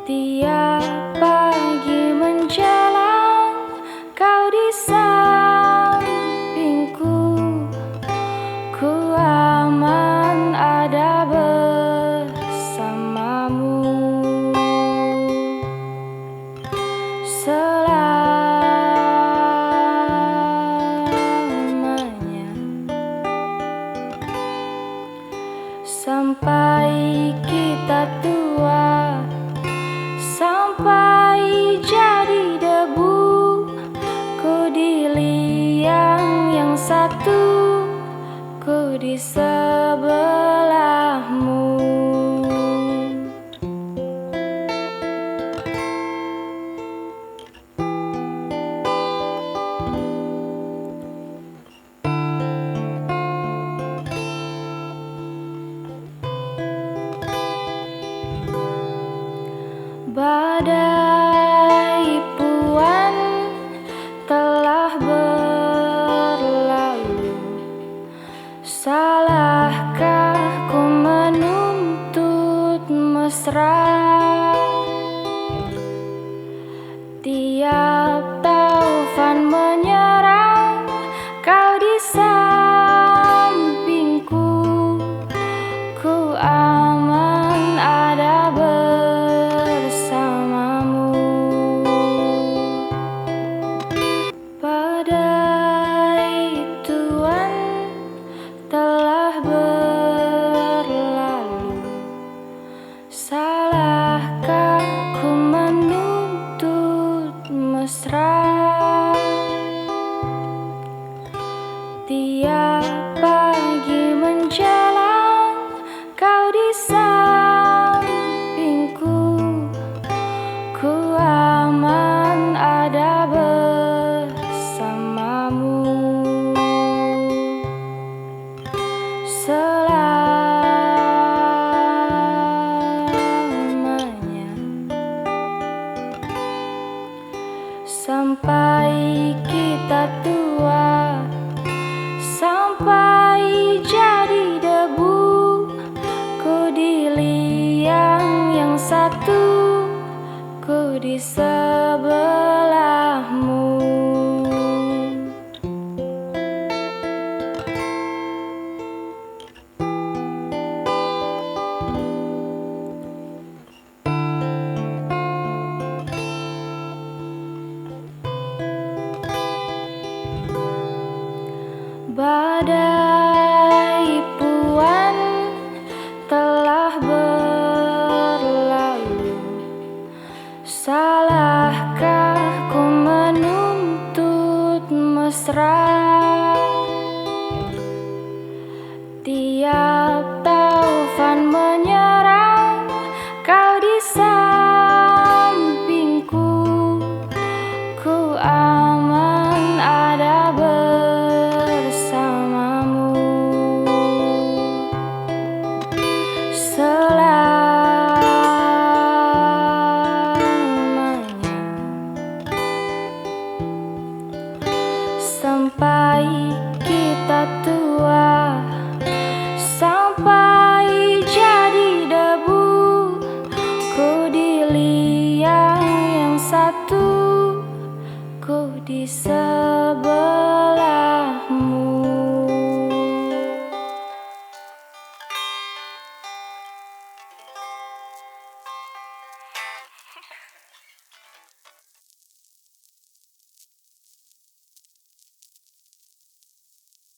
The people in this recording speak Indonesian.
Tiap pagi menjelang, kau di sampingku. Ku aman ada bersamamu selamanya, sampai kita tua, sampai jadi debu. Ku di liang yang satu, ku di sebelahmu. Badai puan telah berlalu. Salahkah ku menuntut mesra? Tiap taufan menyerang, kau di sampingku. Ku aman ada bersamamu. Badai tuan telah berlalu. Salahkah ku menuntut mesra? Tiap pagi menjelang, kau di sampingku. Ku aman ada bersamamu selamanya, sampai kita tua, sampai jadi debu. Ku di liang yang satu, ku di sebelahmu. Badai puan telah berlalu. Salahkah ku menuntut mesra? Tiap taufan menyerang, kau di sampingku. Ku aman ada bersamamu selamanya, sampai kita tua, sampai jadi debu. Ku di liang yang satu, ku di sebelah.